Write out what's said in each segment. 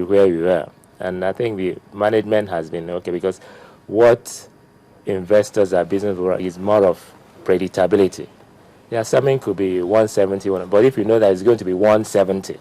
where we were. And I think the management has been okay, because what investors or business is more of predictability. Yeah, something could be 170, but if you know that it's going to be 170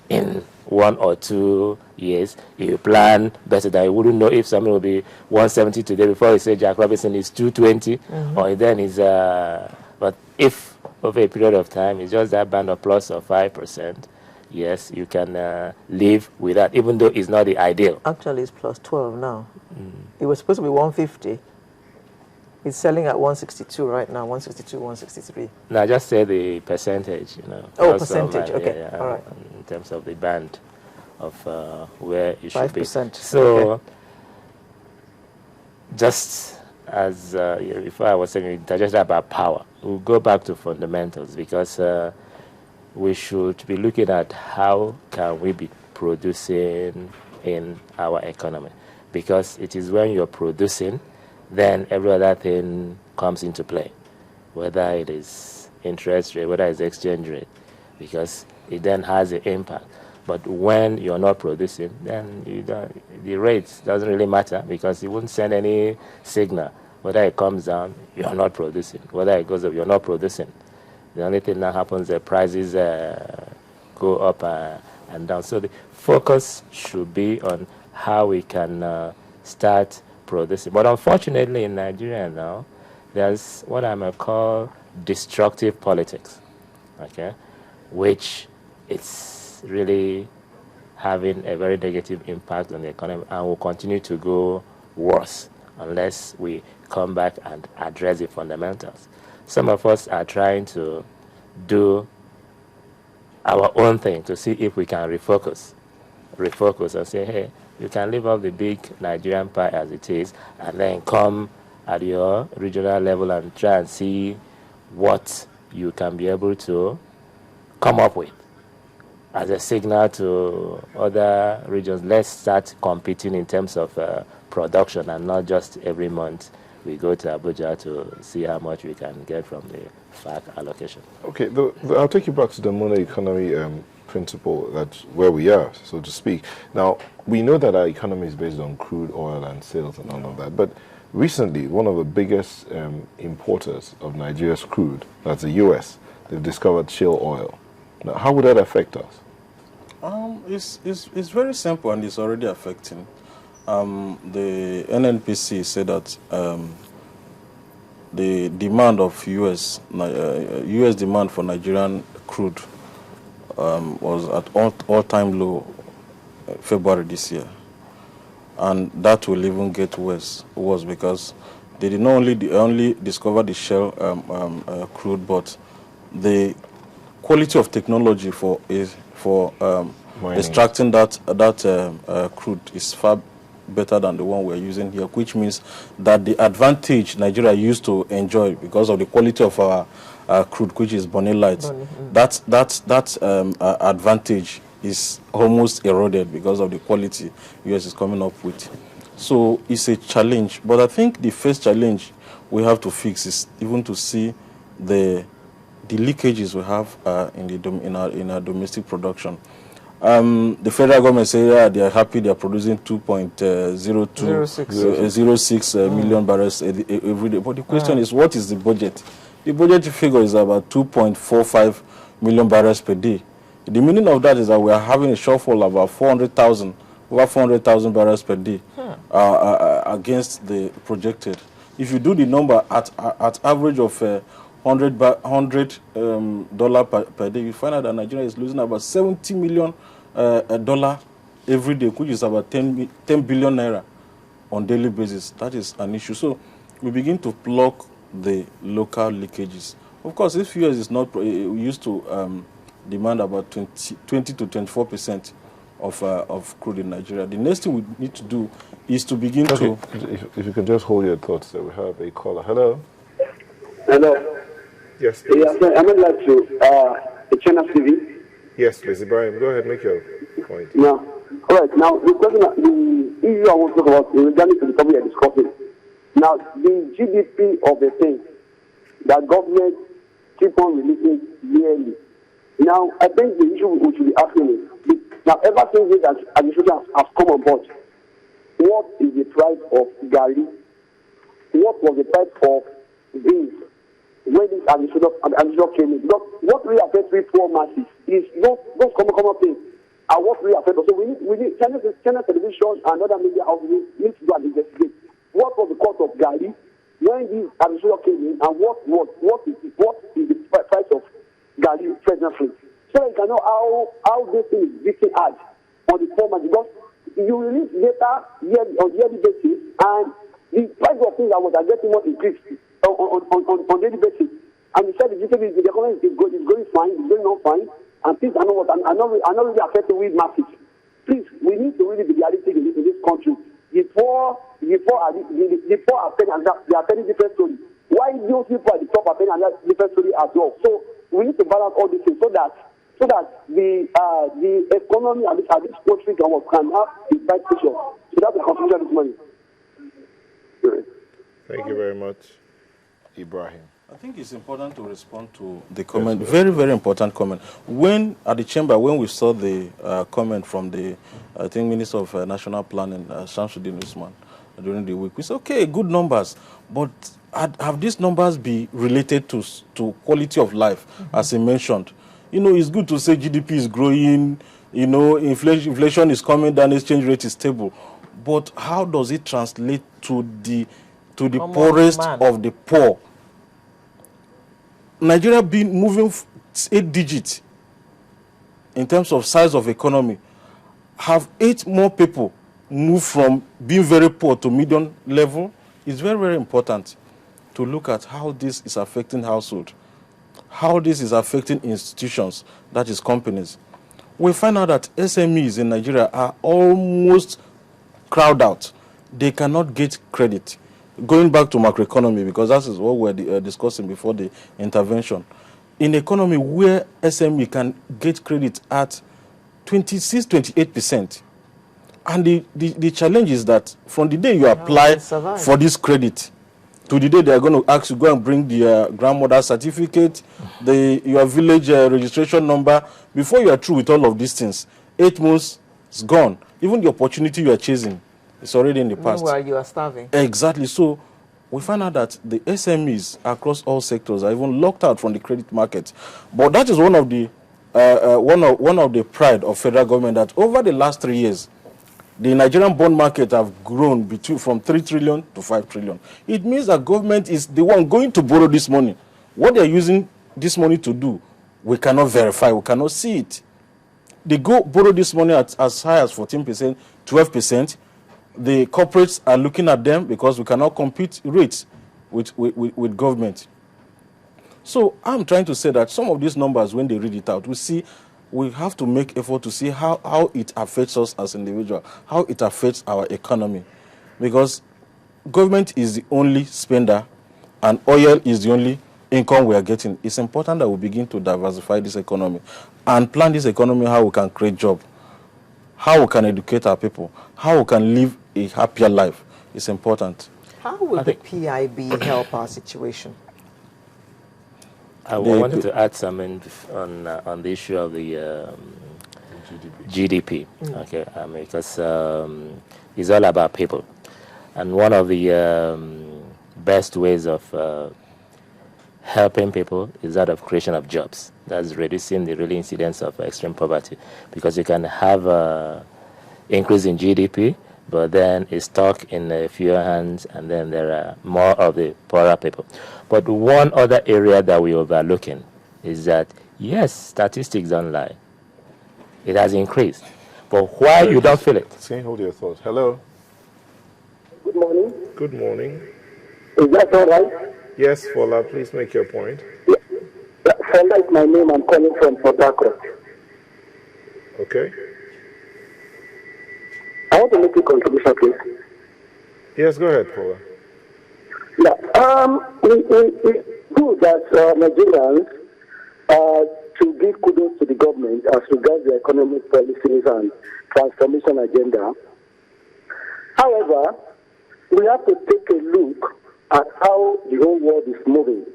in 1 or 2 years, you plan better than you wouldn't know if something will be 170 today before you say Jack Robinson is 220, or then is but if over a period of time it's just that band of plus or 5%, yes, you can live with that, even though it's not the ideal. Actually, it's plus 12 now. It was supposed to be 150. It's selling at 162 right now, 162, 163. Now, just say the percentage, Oh, percentage, okay. All right. In terms of the band of where you should 5%. be. So, okay. Just as before I was saying, just about power, we'll go back to fundamentals, because we should be looking at how can we be producing in our economy, because it is when you're producing then every other thing comes into play, whether it is interest rate, whether it's exchange rate, because it then has an impact. But when you're not producing, then the rates doesn't really matter, because it won't send any signal. Whether it comes down, you're not producing. Whether it goes up, you're not producing. The only thing that happens, the prices go up and down. So the focus should be on how we can start producing. But unfortunately in Nigeria now, there's what I might call destructive politics, okay, which is really having a very negative impact on the economy and will continue to go worse unless we come back and address the fundamentals. Some of us are trying to do our own thing to see if we can refocus and say, hey, you can leave off the big Nigerian pie as it is, and then come at your regional level and try and see what you can be able to come up with as a signal to other regions. Let's start competing in terms of production, and not just every month we go to Abuja to see how much we can get from the FAC allocation. Okay, I'll take you back to the mono economy principle. That's where we are, so to speak. Now, we know that our economy is based on crude oil and sales and all of that, but recently, one of the biggest importers of Nigeria's crude, that's the U.S., they've discovered shale oil. Now, how would that affect us? It's very simple, and it's already affecting. The NNPC said that the demand of U.S. demand for Nigerian crude was at all-time low February this year, and that will even get worse because they did not only discover the shale crude, but the quality of technology for extracting that crude is far better than the one we're using here, which means that the advantage Nigeria used to enjoy because of the quality of our crude, which is bonylite, that advantage is almost eroded because of the quality US is coming up with. So it's a challenge, but I think the first challenge we have to fix is even to see the leakages we have in our domestic production. The federal government say they are happy they are producing 2.06 million barrels every day. But the question is, what is the budget? The budget figure is about 2.45 million barrels per day. The meaning of that is that we are having a shortfall of about over 400,000 barrels per day against the projected. If you do the number at average of $100 per day, you find out that Nigeria is losing about $70 million every day, which is about 10 billion naira on daily basis. That is an issue. So we begin to plug the local leakages. Of course, if US is not used to demand about 20 to 24% of crude in Nigeria, the next thing we need to do is to begin to. If you can just hold your thoughts, that we have a caller. Hello. Hello. Yes, please. Yeah, I would like to China TV. Yes, please, Ibrahim. Go ahead, make your point. Now, all right. Now, the question, the issue I want to talk about is regarding to the topic we are discussing. Now, the GDP of the thing that government keep on releasing yearly. Now, I think the issue we should be asking is, Now, ever since this administration has come on board, what is the price of garri? What was the price of beans when this administration came in? Because what really affects we poor masses is those common things. And what really affects us. So we need channel television and other media houses need to go and investigate. What was the cost of garri when this administration came in, and what is the price of garri presently? So you can know how this thing is beating hard on the poor man, because you release data on yearly basis, and the price of things that was getting more increased on daily basis. And you said the economy is going fine, it's going on fine, and things are not really affecting with masses. Please, we need to really be realistic in this country. The poor are telling, they are telling different stories. Why those people at the top are telling another different story as well? So we need to balance all these things so that the economy at this country can have a bright future. So that's the conclusion this morning. Thank you very much, Ibrahim. I think it's important to respond to the comment, very, very important comment. When, at the chamber, when we saw the comment from the, I think, Minister of National Planning, Shamsuddin Usman, during the week, we said, okay, good numbers, but have these numbers be related to quality of life, as he mentioned? You know, it's good to say GDP is growing, you know, inflation is coming down, exchange rate is stable, but how does it translate to the poorest of the poor? Nigeria been moving 8 digits in terms of size of economy. Have 8 more people moved from being very poor to medium level? It's very, very important to look at how this is affecting household, how this is affecting institutions, that is companies. We find out that SMEs in Nigeria are almost crowded out. They cannot get credit. Going back to macroeconomy, because that is what we're discussing before the intervention. In economy where SME can get credit at 26-28%, and the challenge is that from the day you apply for this credit to the day they are going to ask you go and bring the grandmother certificate, your village registration number, before you are through with all of these things, 8 months is gone. Even the opportunity you are chasing, it's already in the past. Meanwhile, you are starving. Exactly. So we find out that the SMEs across all sectors are even locked out from the credit market. But that is one of the pride of federal government, that over the last 3 years, the Nigerian bond market have grown from 3 trillion to 5 trillion. It means that government is the one going to borrow this money. What they are using this money to do, we cannot verify, we cannot see it. They go borrow this money at as high as 14%, 12%. The corporates are looking at them because we cannot compete rates with government. So I'm trying to say that some of these numbers, when they read it out, we have to make effort to see how it affects us as individuals, how it affects our economy. Because government is the only spender and oil is the only income we are getting. It's important that we begin to diversify this economy and plan this economy, how we can create jobs, how we can educate our people, how we can live a happier life. It's important. How will the PIB help our situation? I wanted to add something on the issue of the GDP. Okay, because it's all about people, and one of the best ways of helping people is that of creation of jobs. That's reducing the real incidence of extreme poverty, because you can have an increase in GDP, but then it's stuck in a few hands, and then there are more of the poorer people. But one other area that we're overlooking is that, yes, statistics don't lie. It has increased. But why you don't feel it? Can you hold your thoughts? Hello. Good morning. Good morning. Is that all right? Yes, Fola, please make your point. Fola is my name. I'm calling from Port Harcourt. Okay. I want to make a contribution, please. Yes, go ahead, Fola. Yeah. We do that Nigerians to give kudos to the government as regards the economic policies and transformation agenda. However, we have to take a look at how the whole world is moving.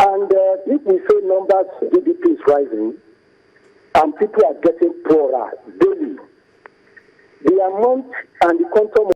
And if we say numbers, GDP is rising, and people are getting poorer daily. The amount and the quantum